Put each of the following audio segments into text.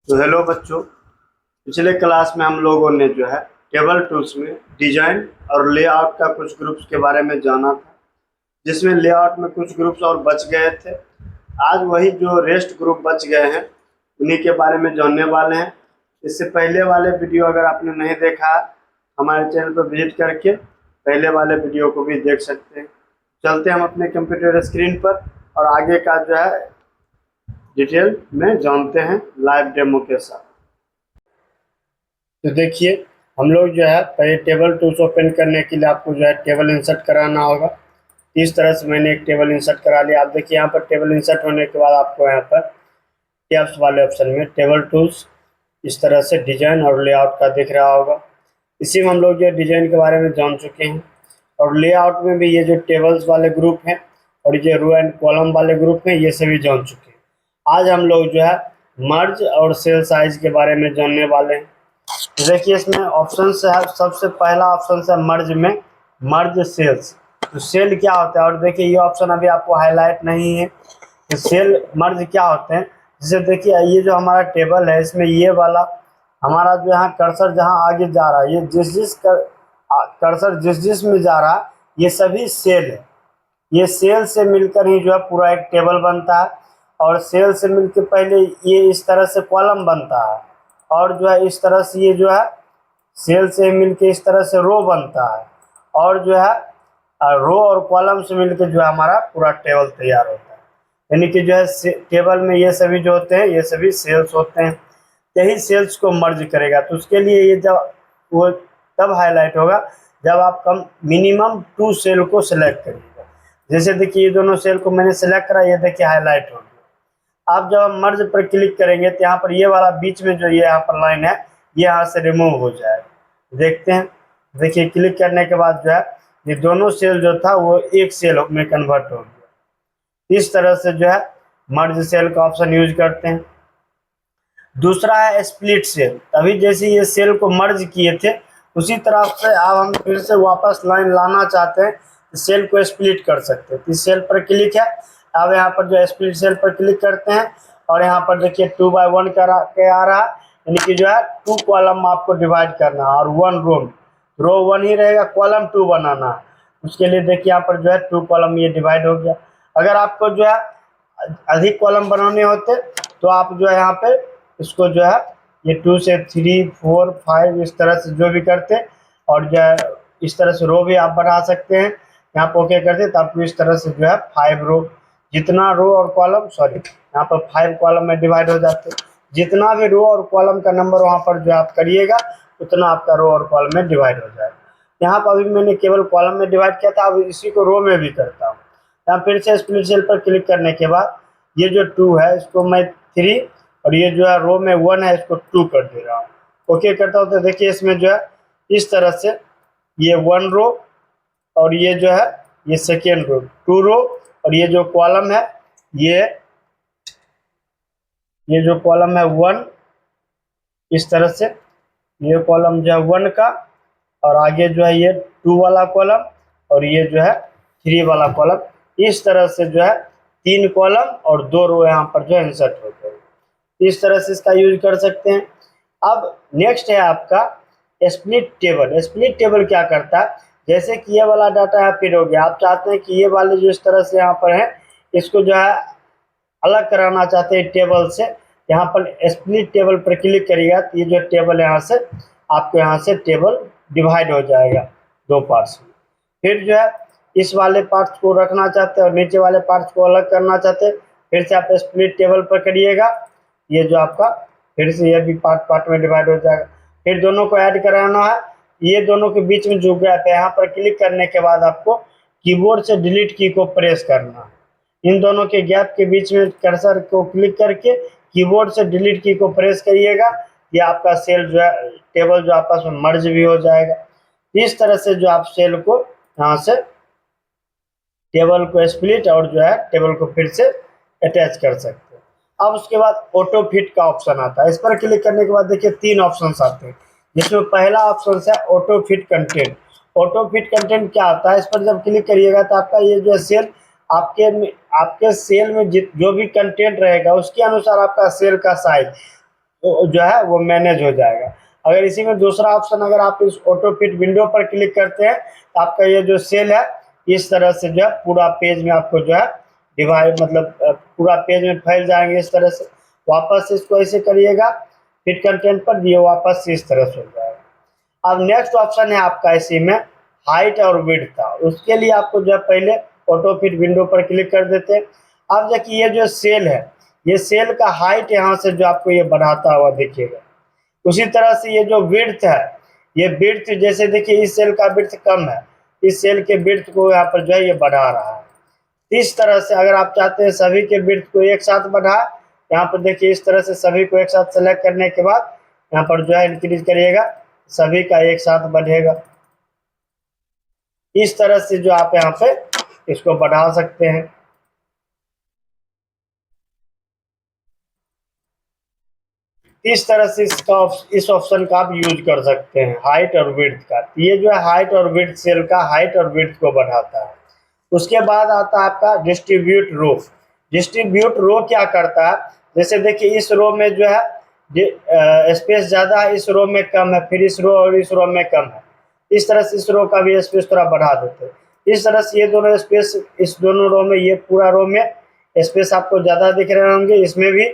तो हेलो बच्चों, पिछले क्लास में हम लोगों ने जो है टेबल टूल्स में डिजाइन और लेआउट का कुछ ग्रुप्स के बारे में जाना था, जिसमें लेआउट में कुछ ग्रुप्स और बच गए थे। आज वही जो रेस्ट ग्रुप बच गए हैं उन्हीं के बारे में जानने वाले हैं। इससे पहले वाले वीडियो अगर आपने नहीं देखा है, हमारे चैनल पर विजिट करके पहले वाले वीडियो को भी देख सकते हैं। चलते हम अपने कंप्यूटर स्क्रीन पर और आगे का जो है डिटेल में जानते हैं लाइव डेमो के साथ। तो देखिए, हम लोग जो है पहले टेबल टूल्स ओपन करने के लिए आपको जो है टेबल इंसर्ट कराना होगा। इस तरह से मैंने एक टेबल इंसर्ट करा लिया। आप देखिए यहाँ पर टेबल इंसर्ट होने के बाद आपको यहाँ पर टैब्स वाले ऑप्शन में टेबल टूल्स इस तरह से डिजाइन और लेआउट का दिख रहा होगा। इसी में हम लोग जो डिजाइन के बारे में जान चुके हैं और लेआउट में भी ये जो टेबल्स वाले ग्रुप हैं और ये रो एंड कॉलम वाले ग्रुप हैं, ये सभी जान चुके हैं। आज हम लोग जो है मर्ज और सेल साइज के बारे में जानने वाले हैं। तो देखिए, इसमें ऑप्शन है, सबसे पहला ऑप्शन है मर्ज में मर्ज सेल्स। तो सेल क्या होता है, और देखिए ये ऑप्शन अभी आपको हाईलाइट नहीं है। तो सेल मर्ज क्या होते हैं, जैसे देखिए ये जो हमारा टेबल है इसमें ये वाला हमारा जो यहाँ कर्सर जहाँ आगे जा रहा है, ये कर्सर जिस में जा रहा है ये सभी सेल है। ये सेल से मिलकर ही जो है पूरा एक टेबल बनता है, और सेल से मिलकर पहले ये इस तरह से कॉलम बनता है, और जो है इस तरह से ये जो है सेल से मिलके इस तरह से रो बनता है, और जो है रो और कॉलम से मिलके जो है हमारा पूरा टेबल तैयार होता है। यानी कि जो है टेबल में ये सभी जो होते हैं ये सभी सेल्स होते हैं। यही सेल्स को मर्ज करेगा, तो उसके लिए ये जब वो तब हाईलाइट होगा जब आप कम मिनिमम 2 सेल को सिलेक्ट करिएगा। जैसे देखिए ये दोनों सेल को मैंने सेलेक्ट करा, ये देखिए हाईलाइट हो गया। आप जब हम मर्ज पर क्लिक करेंगे तो यहाँ पर ये वाला बीच में जो ये यहाँ पर लाइन है ये यहाँ से रिमूव हो जाएगा। देखते हैं, देखिए क्लिक करने के बाद जो है ये दोनों सेल जो था वो एक सेल में कन्वर्ट हो गया। इस तरह से जो है मर्ज सेल का ऑप्शन यूज करते हैं। दूसरा है स्प्लिट सेल। अभी जैसे ये सेल को मर्ज किए थे उसी तरह से अब हम फिर से वापस लाइन लाना चाहते हैं तो सेल को स्प्लिट कर सकते हैं। इस सेल पर क्लिक है, अब यहाँ पर जो स्प्लिट सेल पर क्लिक करते हैं और यहाँ पर देखिए 2x1 के आ रहा है, यानी कि जो है 2 कॉलम आपको डिवाइड करना है और 1 रो 1 ही रहेगा, कॉलम 2 बनाना है। उसके लिए देखिए यहाँ पर जो है 2 कॉलम ये डिवाइड हो गया। अगर आपको जो है अधिक कॉलम बनाने होते तो आप जो है यहाँ पे इसको जो है ये 2 से 3 4 5 इस तरह से जो भी करते, और जो है इस तरह से रो भी आप बढ़ा सकते हैं। यहाँ पर ओके करते तो आपको इस तरह से जो है 5 रो, जितना रो और कॉलम यहाँ पर 5 कॉलम में डिवाइड हो जाते। जितना भी रो और कॉलम का नंबर वहाँ पर जो आप करिएगा उतना आपका रो और कॉलम में डिवाइड हो जाएगा। यहाँ पर अभी मैंने केवल कॉलम में डिवाइड किया था, अब इसी को रो में भी करता हूँ। यहाँ फिर से स्प्लिट सेल पर क्लिक करने के बाद ये जो 2 है इसको मैं 3 और ये जो है रो में 1 है इसको 2 कर दे रहा हूँ। ओके करता हूँ तो देखिए इसमें जो है इस तरह से ये 1 रो और ये जो है ये सेकेंड रो 2 रो, और ये जो कॉलम है ये जो कॉलम है 1 इस तरह से, ये कॉलम जो है 1 का, और आगे जो है ये 2 वाला कॉलम और ये जो है 3 वाला कॉलम। इस तरह से जो है 3 कॉलम और 2 रो यहाँ पर जो है इंसर्ट होते हैं। इस तरह से इसका यूज कर सकते हैं। अब नेक्स्ट है आपका स्प्लिट टेबल। स्प्लिट टेबल क्या करता है, जैसे कि ये वाला डाटा यहाँ फिट हो गया, आप चाहते हैं कि ये वाले जो इस तरह से यहाँ पर है इसको जो है अलग कराना चाहते हैं टेबल से, यहाँ पर स्प्लिट टेबल पर क्लिक करिएगा तो ये जो टेबल यहाँ से आपको यहाँ से टेबल डिवाइड हो जाएगा 2 पार्ट्स में। फिर जो है इस वाले पार्ट्स को रखना चाहते हैं और नीचे वाले पार्ट्स को अलग करना चाहते हैं, फिर से आप स्प्लिट टेबल पर करिएगा, ये जो आपका फिर से ये भी पार्ट में डिवाइड हो जाएगा। फिर दोनों को ऐड कराना है, ये दोनों के बीच में जो गैप है यहाँ पर क्लिक करने के बाद आपको कीबोर्ड से डिलीट की को प्रेस करना है। इन दोनों के गैप के बीच में कर्सर को क्लिक करके कीबोर्ड से डिलीट की को प्रेस करिएगा, ये आपका सेल जो है टेबल जो आपस में मर्ज भी हो जाएगा। इस तरह से जो आप सेल को यहाँ से टेबल को स्प्लिट और जो है टेबल को फिर से अटैच कर सकते हैं। अब उसके बाद ऑटो फिट का ऑप्शन आता है। इस पर क्लिक करने के बाद देखिए 3 ऑप्शन आते हैं, जिसमें पहला ऑप्शन है auto fit content. Auto fit content क्या होता है, इस पर जब क्लिक करिएगा तो आपका ये जो सेल आपके सेल में जो भी कंटेंट रहेगा उसके अनुसार आपका सेल का साइज जो है वो मैनेज हो जाएगा। अगर इसी में दूसरा ऑप्शन, अगर आप इस ऑटो फिट विंडो पर क्लिक करते हैं तो आपका ये जो सेल है इस तरह से जो है पूरा पेज में आपको जो है डिवाइड, मतलब पूरा पेज में फैल जाएंगे इस तरह से। वापस इसको ऐसे करिएगा फिट कंटेंट पर, ये वापस इस तरह से हो जाएगा। अब नेक्स्ट ऑप्शन है आपका इसी में हाइट और विड्थ का। उसके लिए आपको जो है पहले ऑटो फिट विंडो पर क्लिक कर देते हैं। अब देखिए ये जो सेल है, ये सेल का हाइट यहाँ से जो आपको ये बढ़ाता हुआ दिखेगा। उसी तरह से ये जो विड्थ है, ये विड्थ जैसे देखिए इस सेल का विड्थ कम है, इस सेल के विड्थ को यहाँ पर जो है ये बढ़ा रहा है। इस तरह से अगर आप चाहते हैं सभी के विड्थ को एक साथ बढ़ा, यहाँ पर देखिए इस तरह से सभी को एक साथ सेलेक्ट करने के बाद यहाँ पर जो है इंक्रीज करिएगा, सभी का एक साथ बढ़ेगा। इस तरह से जो आप यहाँ पे इसको बढ़ा सकते हैं। इस तरह से इस ऑप्शन का आप यूज कर सकते हैं हाइट और विड्थ का। ये जो है हाइट और विड्थ, सेल का हाइट और विड्थ को बढ़ाता है। उसके बाद आता है आपका डिस्ट्रीब्यूट रो। डिस्ट्रीब्यूट रो क्या करता है, जैसे देखिए इस रो में जो है स्पेस ज़्यादा है, इस रो में कम है, फिर इस रो और इस रो में कम है। इस तरह से इस रो का भी स्पेस थोड़ा बढ़ा देते हैं। इस तरह से ये दोनों स्पेस, इस दोनों रो में, ये पूरा रो में स्पेस आपको ज़्यादा दिख रहे होंगे, इसमें भी,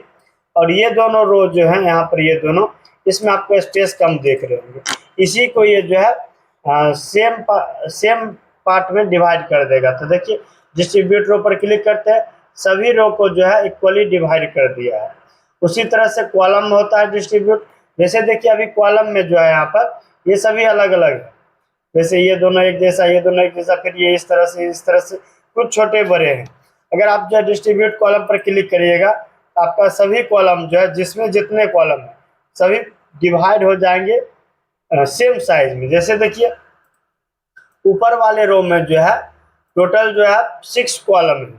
और ये दोनों रो जो है यहाँ पर, ये दोनों, इसमें आपको स्पेस कम देख रहे होंगे। इसी को ये जो है सेम पार्ट में डिवाइड कर देगा। तो देखिए डिस्ट्रीब्यूट रो पर क्लिक करते हैं, सभी रो को जो है इक्वली डिवाइड कर दिया है। उसी तरह से कॉलम होता है डिस्ट्रीब्यूट। जैसे देखिए अभी कॉलम में जो है यहाँ पर ये सभी अलग अलग है, जैसे ये दोनों एक जैसा, ये दोनों एक जैसा, फिर ये इस तरह से कुछ छोटे बड़े हैं। अगर आप जो है डिस्ट्रीब्यूट कॉलम पर क्लिक करिएगा, आपका सभी कॉलम जो है, जिसमें जितने कॉलम है सभी डिवाइड हो जाएंगे सेम साइज में। जैसे देखिए ऊपर वाले रो में जो है टोटल जो है 6 कॉलम है,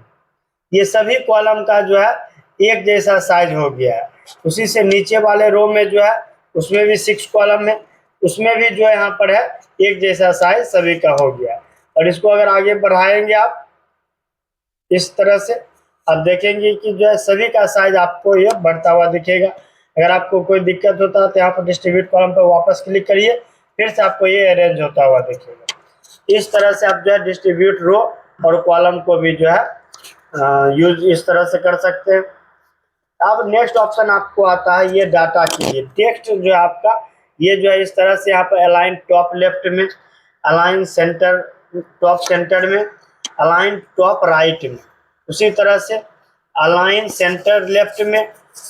ये सभी कॉलम का जो है एक जैसा साइज हो गया है। उसी से नीचे वाले रो में जो है उसमें भी 6 कॉलम है, उसमें भी जो है यहाँ पर है एक जैसा साइज सभी का हो गया। और इसको अगर आगे बढ़ाएंगे आप इस तरह से, आप देखेंगे कि जो है सभी का साइज आपको ये बढ़ता हुआ दिखेगा। अगर आपको कोई दिक्कत होता है तो यहाँ पर डिस्ट्रीब्यूट कॉलम पर वापस क्लिक करिए, फिर से आपको ये अरेंज होता हुआ दिखेगा। इस तरह से आप जो है डिस्ट्रीब्यूट रो और कॉलम को भी जो है यूज इस तरह से कर सकते हैं। अब नेक्स्ट ऑप्शन आपको आता है ये डाटा के लिए। टेक्स्ट जो है आपका ये जो है इस तरह से यहाँ पर अलाइन टॉप लेफ्ट में, अलाइन सेंटर टॉप सेंटर में, अलाइन टॉप राइट में, उसी तरह से अलाइन सेंटर लेफ्ट में,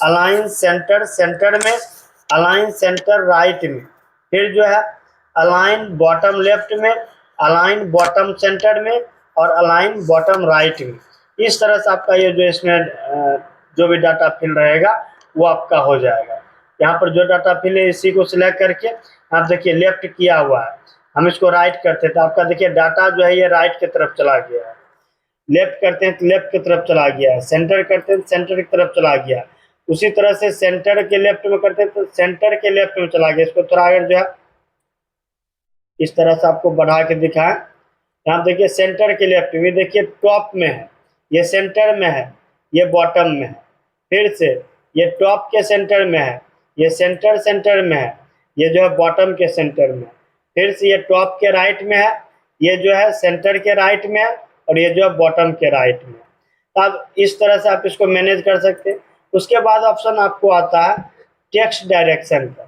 अलाइन सेंटर सेंटर में, अलाइन सेंटर राइट में, फिर जो है अलाइन बॉटम लेफ्ट में, अलाइन बॉटम सेंटर में, और अलाइन बॉटम राइट में। इस तरह से आपका ये जो इसमें जो भी डाटा फिल रहेगा वो आपका हो जाएगा। यहाँ पर जो डाटा फिल है इसी को सिलेक्ट करके आप देखिए लेफ्ट किया हुआ है, हम इसको राइट करते हैं तो आपका देखिए डाटा जो है ये राइट की तरफ चला गया है। लेफ्ट करते हैं तो लेफ्ट की तरफ चला गया है, सेंटर करते हैं तो सेंटर की तरफ चला गया। उसी तरह से सेंटर के लेफ्ट में करते हैं तो सेंटर के लेफ्ट में चला गया। इसको थोड़ा अगर जो है इस तरह से आपको बढ़ा के दिखाएं, यहाँ देखिए सेंटर के लेफ्ट में, देखिए टॉप में है, ये सेंटर में है, ये बॉटम में है, फिर से ये टॉप के सेंटर में है, ये सेंटर सेंटर में है, ये जो है बॉटम के सेंटर में, फिर से ये टॉप के राइट में है, ये जो है सेंटर के राइट में है, और ये जो है बॉटम के राइट में। अब इस तरह से आप इसको मैनेज कर सकते हैं। उसके बाद ऑप्शन आपको आता है टेक्स्ट डायरेक्शन का।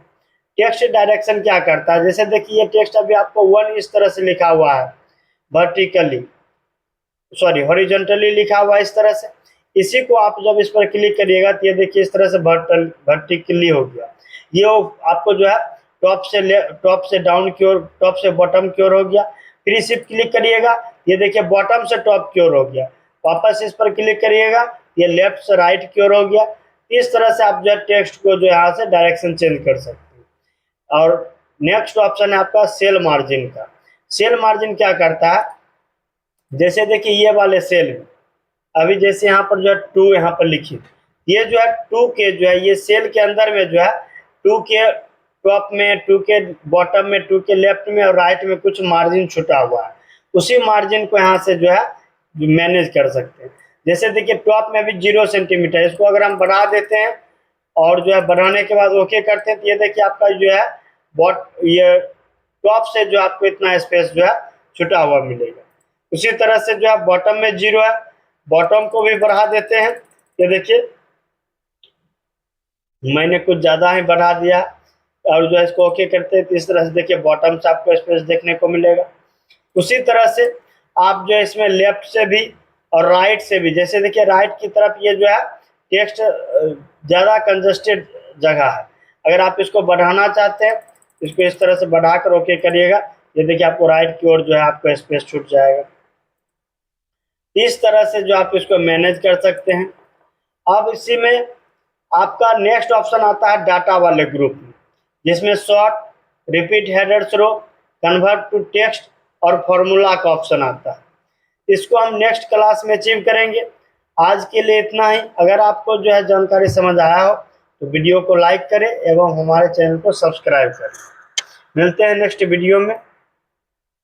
टेक्स्ट डायरेक्शन क्या करता है, जैसे देखिए ये टेक्स्ट अभी आपको 1 इस तरह से लिखा हुआ है, हॉरिजॉन्टली लिखा हुआ है इस तरह से। इसी को आप जब इस पर क्लिक करिएगा तो ये देखिए इस तरह से वर्टिकली हो गया। ये आपको जो है टॉप से डाउन की ओर, टॉप से बॉटम की ओर हो गया। फिर इसी पर क्लिक करिएगा, ये देखिए बॉटम से टॉप की ओर हो गया। वापस इस पर क्लिक करिएगा, ये लेफ्ट से राइट की ओर हो गया। इस तरह से आप जो है टेक्स्ट को जो यहाँ से डायरेक्शन चेंज कर सकते हैं। और नेक्स्ट ऑप्शन है आपका सेल मार्जिन का। सेल मार्जिन क्या करता है, जैसे देखिए ये वाले सेल में अभी जैसे यहाँ पर जो है 2 यहाँ पर लिखी, ये जो है 2 के जो है ये सेल के अंदर में जो है 2 के टॉप में, 2 के बॉटम में, 2 के लेफ्ट में और राइट में कुछ मार्जिन छुटा हुआ है। उसी मार्जिन को यहाँ से जो है मैनेज कर सकते हैं। जैसे देखिए टॉप में भी 0 सेंटीमीटर, इसको अगर हम बढ़ा देते हैं और जो है बढ़ाने के बाद ओके करते हैं तो ये देखिए आपका जो है ये टॉप से जो आपको इतना स्पेस जो है छुटा हुआ मिलेगा। उसी तरह से जो है बॉटम में 0 है, बॉटम को भी बढ़ा देते हैं। ये देखिए मैंने कुछ ज़्यादा ही बढ़ा दिया और जो है इसको ओके करते हैं तो इस तरह से देखिए बॉटम से आपको स्पेस देखने को मिलेगा। उसी तरह से आप जो है इसमें लेफ्ट से भी और राइट से भी, जैसे देखिए राइट की तरफ ये जो है टेक्स्ट ज़्यादा कंजस्टेड जगह है, अगर आप इसको बढ़ाना चाहते हैं इसको इस तरह से बढ़ाकर ओके करिएगा, ये देखिए आपको राइट की ओर जो है आपको स्पेस छूट जाएगा। इस तरह से जो आप इसको मैनेज कर सकते हैं। अब इसी में आपका नेक्स्ट ऑप्शन आता है डाटा वाले ग्रुप में, जिसमें sort, repeat headers row, convert to text और फॉर्मूला का ऑप्शन आता है। इसको हम नेक्स्ट क्लास में अचीव करेंगे। आज के लिए इतना ही। अगर आपको जो है जानकारी समझ आया हो तो वीडियो को लाइक करें एवं हमारे चैनल को सब्सक्राइब करें। मिलते हैं नेक्स्ट वीडियो में।